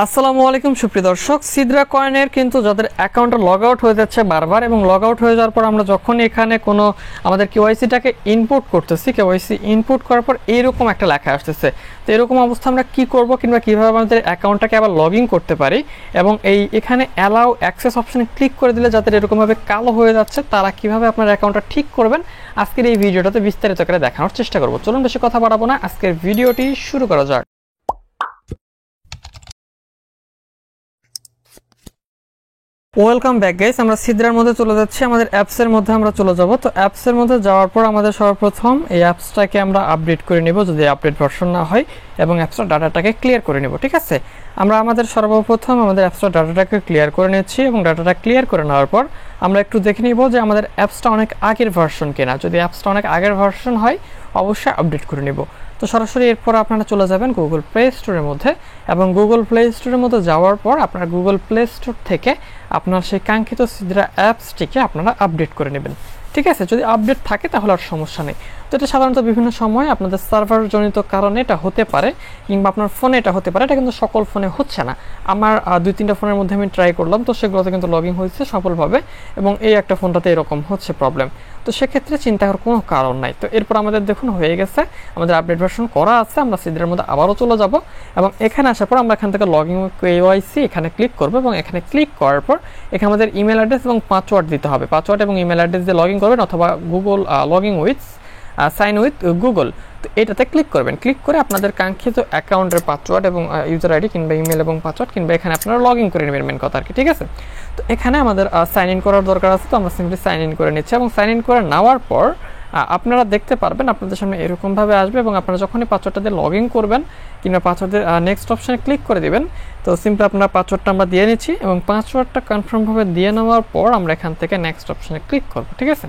আসসালামু আলাইকুম সুপ্রিয় দর্শক, সিদ্রা কয়েনের কিন্তু যাদের অ্যাকাউন্টে লগ আউট হয়ে যাচ্ছে বারবার এবং লগ আউট হয়ে যাওয়ার পর আমরা যখন এখানে কোনো আমাদের কেওয়াইসিটাকে ইনপুট করতেছি, কেওয়াইসি ইনপুট করার পর এরকম একটা লেখা আসতেছে। তো এরকম অবস্থা আমরা কি করব কিংবা কীভাবে আমাদের অ্যাকাউন্টটাকে আবার লগ ইন করতে পারি এবং এখানে অ্যালাউ অ্যাক্সেস অপশানে ক্লিক করে দিলে যাদের এরকমভাবে কালো হয়ে যাচ্ছে তারা কীভাবে আপনার অ্যাকাউন্টটা ঠিক করবেন আজকের এই ভিডিওটাতে বিস্তারিত করে দেখানোর চেষ্টা করব। চলুন বেশি কথা বাড়াবো না, আজকের ভিডিওটি শুরু করা যাক। ওয়েলকাম ব্যাক গাইস, আমরা সিদ্রার মধ্যে চলে যাচ্ছি, আমাদের অ্যাপসের মধ্যে আমরা চলে যাব। তো অ্যাপসের মধ্যে যাওয়ার পর আমাদের সর্বপ্রথম এই অ্যাপসটাকে আমরা আপডেট করে নিব যদি আপডেট ভার্সন না হয়, এবং অ্যাপসটার ডাটাটাকে ক্লিয়ার করে নিব। ঠিক আছে, আমরা আমাদের সর্বপ্রথম আমাদের অ্যাপসটার ডাটাটাকে ক্লিয়ার করে নিচ্ছি এবং ডাটাটা ক্লিয়ার করে নেওয়ার পর আমরা একটু দেখে নিব যে আমাদের অ্যাপসটা অনেক আগের ভার্সন কিনা। যদি অ্যাপসটা অনেক আগের ভার্সন হয় অবশ্যই আপডেট করে নিব। তো সরাসরি এরপর আপনারা চলে যাবেন গুগল প্লে স্টোরের মধ্যে, এবং গুগল প্লে স্টোরের মধ্যে যাওয়ার পর আপনারা গুগল প্লে স্টোর থেকে আপনার সেই কাঙ্ক্ষিত সিদ্রা অ্যাপসটিকে আপনারা আপডেট করে নেবেন। ঠিক আছে, যদি আপডেট থাকে তাহলে আর সমস্যা নেই। তো এটা সাধারণত বিভিন্ন সময় আপনাদের সার্ভার জনিত কারণে এটা হতে পারে, কিংবা আপনার ফোনে এটা হতে পারে। এটা কিন্তু সকল ফোনে হচ্ছে না। আমার 2-3টা ফোনের মধ্যে আমি ট্রাই করলাম, তো সেগুলোতে কিন্তু লগ ইন হয়েছে সফলভাবে, এবং এই একটা ফোনটাতে এরকম হচ্ছে প্রবলেম। তো সেক্ষেত্রে চিন্তা করার কোনো কারণ নাই। তো এরপর আমাদের দেখুন হয়ে গেছে, আমাদের আপডেট ভার্সন করা আছে। আমরা সিদ্রার মধ্যে আবারও চলে যাব এবং এখানে আসার পর আমরা এখান থেকে লগ ইন কেওয়াইসি এখানে ক্লিক করবো, এবং এখানে ক্লিক করার পর এখানে আমাদের ইমেল অ্যাড্রেস এবং পাসওয়ার্ড দিতে হবে। পাসওয়ার্ড এবং ইমেল অ্যাড্রেস দিয়ে লগ ইন করবেন, অথবা Google log in with sign with Google, তো এটাতে ক্লিক করবেন। ক্লিক করে আপনাদের কাঙ্ক্ষিত অ্যাকাউন্টের পাসওয়ার্ড এবং ইউজার আইডি কিংবা ইমেল এবং পাসওয়ার্ড কিংবা এখানে আপনারা লগ ইন করে নেবেন, মেন কথা আর কি। ঠিক আছে, তো এখানে আমাদের সাইন ইন করার দরকার আছে, তো আমরা সিম্পলি সাইন ইন করে নিচ্ছি। এবং সাইন ইন করে নেওয়ার পর আপনারা দেখতে পারবেন আপনাদের সামনে এরকমভাবে আসবে, এবং আপনারা যখনই পাসওয়ার্ডটা দিয়ে লগ ইন করবেন কিংবা পাসওয়ার্ডের নেক্সট অপশানে ক্লিক করে দিবেন, তো সিম্পলি আপনার পাসওয়ার্ডটা আমরা দিয়ে নিচ্ছি, এবং পাসওয়ার্ডটা কনফার্মভাবে দিয়ে নেওয়ার পর আমরা এখান থেকে নেক্সট অপশানে ক্লিক করবো। ঠিক আছে,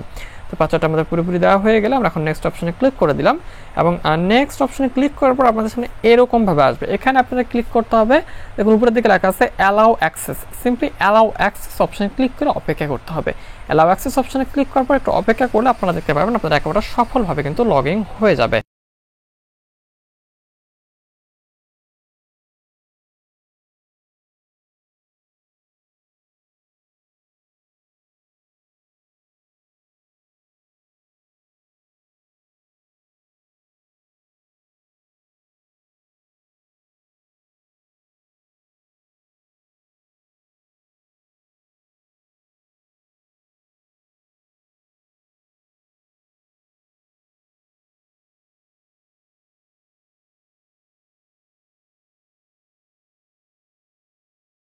তো পাসওয়ার্ডটা আমাদের পুরোপুরি দেওয়া হয়ে গেলে আমরা এখন নেক্সট অপশানে ক্লিক করে দিলাম, এবং নেক্সট অপশানে ক্লিক করার পর আপনাদের সামনে এরকমভাবে আসবে। এখানে আপনাদের ক্লিক করতে হবে, দেখুন উপরের দিকে লেখা আছে allow access. Simply allow access অপশানে ক্লিক করে অপেক্ষা করতে হবে। অ্যালাউ অ্যাক্সেস অপশানে ক্লিক করার পর একটু অপেক্ষা করলে আপনারা দেখতে পারবেন আপনাদের অ্যাকাউন্টটা সফলভাবে কিন্তু লগ ইন হয়ে যাবে।